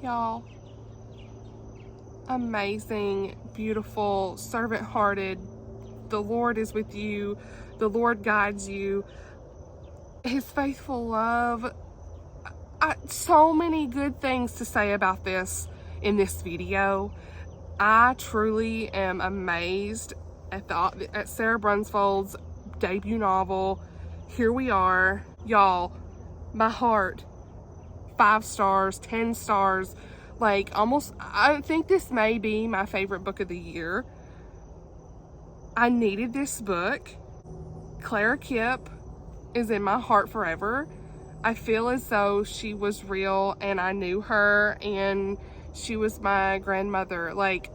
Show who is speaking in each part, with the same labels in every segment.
Speaker 1: y'all. Amazing, beautiful, servant-hearted. The Lord is with you. The Lord guides you. His faithful love. So many good things to say about this in this video. I truly am amazed at Sara Brunsvold's debut novel. Here we are, y'all. My heart, 5 stars, 10 stars, like almost. I think this may be my favorite book of the year. I needed this book. Clara Kipp is in my heart forever. I feel as though she was real and I knew her and she was my grandmother. Like,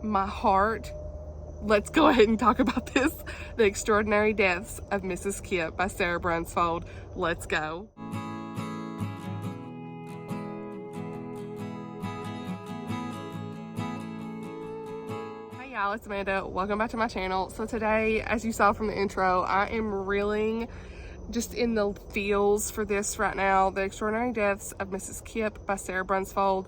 Speaker 1: my heart. Let's go ahead and talk about this. The Extraordinary Deaths of Mrs. Kipp by Sara Brunsvold. Let's go. Hey y'all, it's Amanda. Welcome back to my channel. So today, as you saw from the intro, I am reeling just in the feels for this right now. The Extraordinary Deaths of Mrs. Kipp by Sara Brunsvold.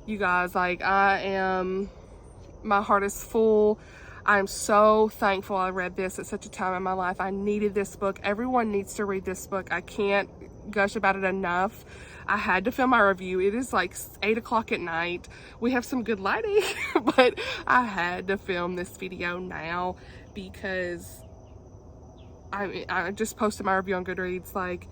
Speaker 1: You guys, like, my heart is full. I'm so thankful I read this at such a time in my life. I needed this book. Everyone needs to read this book. I can't gush about it enough. I had to film my review. It is like 8 o'clock at night. We have some good lighting, but I had to film this video now because I just posted my review on Goodreads. Like,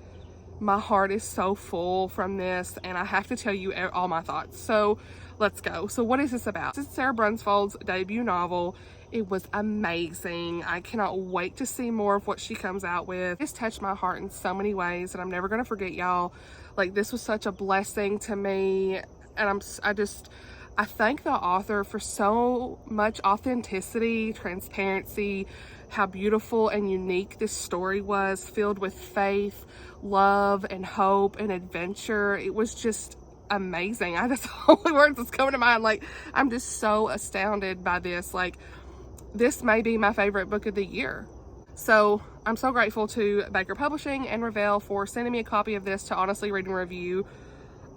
Speaker 1: my heart is so full from this and I have to tell you all my thoughts. So let's go. So what is this about? This is Sara Brunsvold's debut novel. It was amazing. I cannot wait to see more of what she comes out with. This touched my heart in so many ways and I'm never going to forget, y'all. Like, this was such a blessing to me, and I thank the author for so much authenticity, transparency, how beautiful and unique this story was, filled with faith, love, and hope, and adventure. It was just amazing. That's the only words that's coming to mind. Like, I'm just so astounded by this. Like, this may be my favorite book of the year. So I'm so grateful to Baker Publishing and Revell for sending me a copy of this to honestly read and review.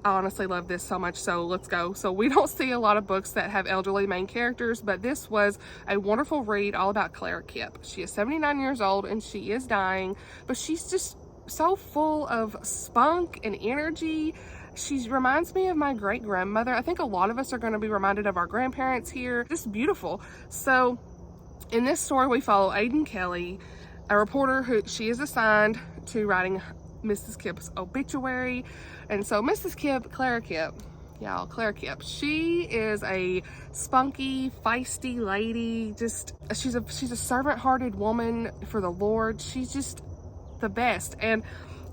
Speaker 1: I honestly love this so much, so let's go. So we don't see a lot of books that have elderly main characters, but this was a wonderful read all about Clara Kipp. She is 79 years old and she is dying, but she's just so full of spunk and energy. She reminds me of my great-grandmother. I think a lot of us are going to be reminded of our grandparents here. Just beautiful. So in this story, we follow Aidan Kelly, a reporter who she is assigned to writing Mrs. Kipp's obituary. And so Mrs. Kipp, Clara Kipp, y'all, Clara Kipp, she is a spunky, feisty lady. Just, she's a servant-hearted woman for the Lord. She's just the best. And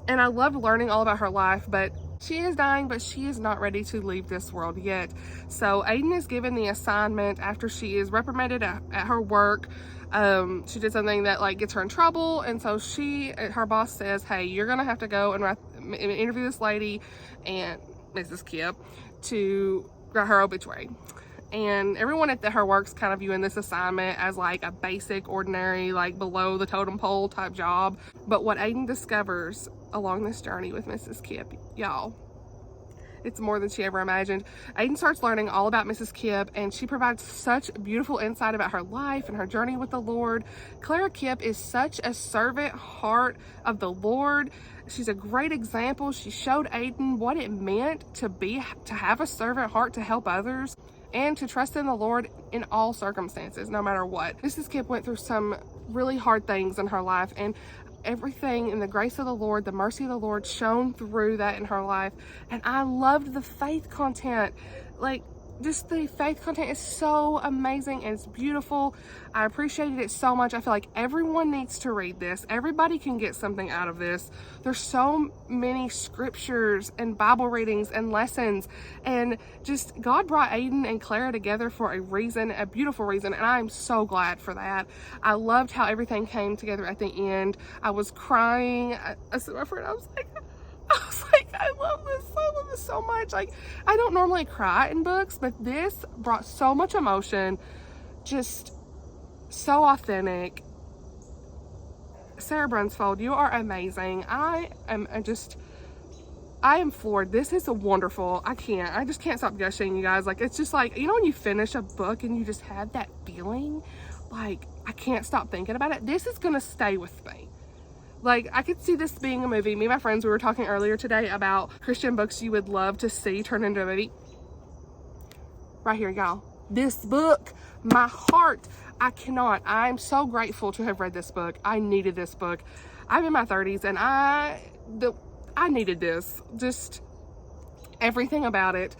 Speaker 1: I loved learning all about her life, but she is dying, but she is not ready to leave this world yet. So Aidan is given the assignment after she is reprimanded at her work. She did something that like gets her in trouble, and so her boss says, hey, you're gonna have to go and interview this lady and Mrs. Kipp to write her obituary. And everyone at her work's kind of viewing this assignment as like a basic, ordinary, like below the totem pole type job. But what Aidan discovers along this journey with Mrs. Kipp, y'all, it's more than she ever imagined. Aidan starts learning all about Mrs. Kipp, and she provides such beautiful insight about her life and her journey with the Lord. Clara Kipp is such a servant heart of the Lord. She's a great example. She showed Aidan what it meant to have a servant heart, to help others, and to trust in the Lord in all circumstances, no matter what. Mrs. Kipp went through some really hard things in her life, and everything in the grace of the Lord, the mercy of the Lord shone through that in her life. And I loved the faith content. Like, just the faith content is so amazing and it's beautiful. I appreciated it so much. I feel like everyone needs to read this. Everybody can get something out of this. There's so many scriptures and Bible readings and lessons, and just God brought Aidan and Clara together for a reason, a beautiful reason, and I'm so glad for that. I loved how everything came together at the end. I was crying. I said to my friend, I was like, I love this so much. Like, I don't normally cry in books, but this brought so much emotion, just so authentic. Sara Brunsvold, you are amazing. I I am floored. This is wonderful. I just can't stop gushing, you guys. Like, it's just like, you know, when you finish a book and you just have that feeling, like, I can't stop thinking about it. This is gonna stay with me. Like, I could see this being a movie. Me and my friends, we were talking earlier today about Christian books you would love to see turn into a movie. Right here, y'all. This book, my heart, I'm so grateful to have read this book. I needed this book. I'm in my 30s and I needed this. Just everything about it.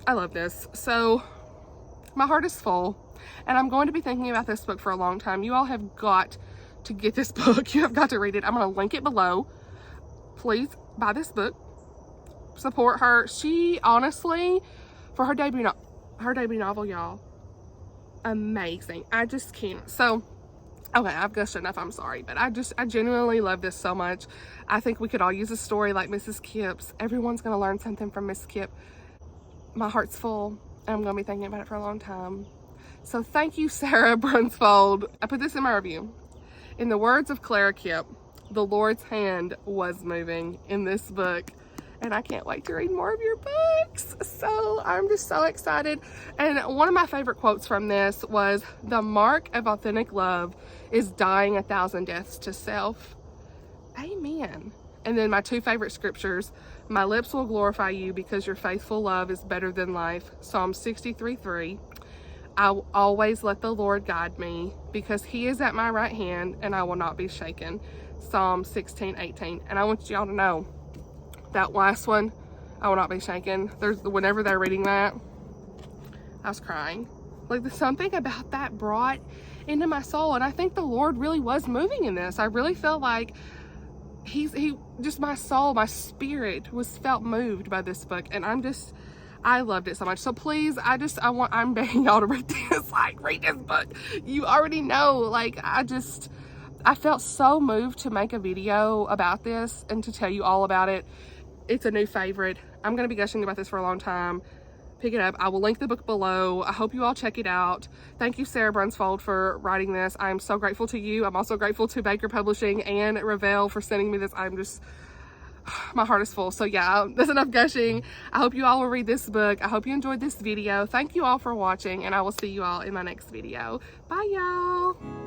Speaker 1: I love this. So my heart is full and I'm going to be thinking about this book for a long time. You all have got to get this book. You have got to read it. I'm going to link it below. Please buy this book. Support her. She honestly, for her debut novel, y'all, amazing. I just can't. So, okay, I've gushed enough. I'm sorry, but I genuinely love this so much. I think we could all use a story like Mrs. Kipp's. Everyone's going to learn something from Miss Kipp. My heart's full, and I'm going to be thinking about it for a long time. So thank you, Sara Brunsvold. I put this in my review. In the words of Clara Kipp, the Lord's hand was moving in this book. And I can't wait to read more of your books. So I'm just so excited. And one of my favorite quotes from this was, "The mark of authentic love is dying 1,000 deaths to self." Amen. And then my two favorite scriptures, "My lips will glorify you because your faithful love is better than life." Psalm 63:3. "I will always let the Lord guide me because he is at my right hand and I will not be shaken." Psalm 16:18. And I want y'all to know, that last one, I will not be shaken. Whenever they're reading that, I was crying. Like, there's something about that brought into my soul, and I think the Lord really was moving in this. I really felt like my soul, my spirit felt moved by this book, and I loved it so much. So please, I'm begging y'all to read this. Like, read this book. You already know, like, I felt so moved to make a video about this and to tell you all about it. It's a new favorite. I'm going to be gushing about this for a long time. Pick it up. I will link the book below. I hope you all check it out. Thank you, Sara Brunsvold, for writing this. I'm so grateful to you. I'm also grateful to Baker Publishing and Revell for sending me this. My heart is full. So yeah, that's enough gushing. I hope you all will read this book. I hope you enjoyed this video. Thank you all for watching, and I will see you all in my next video. Bye, y'all.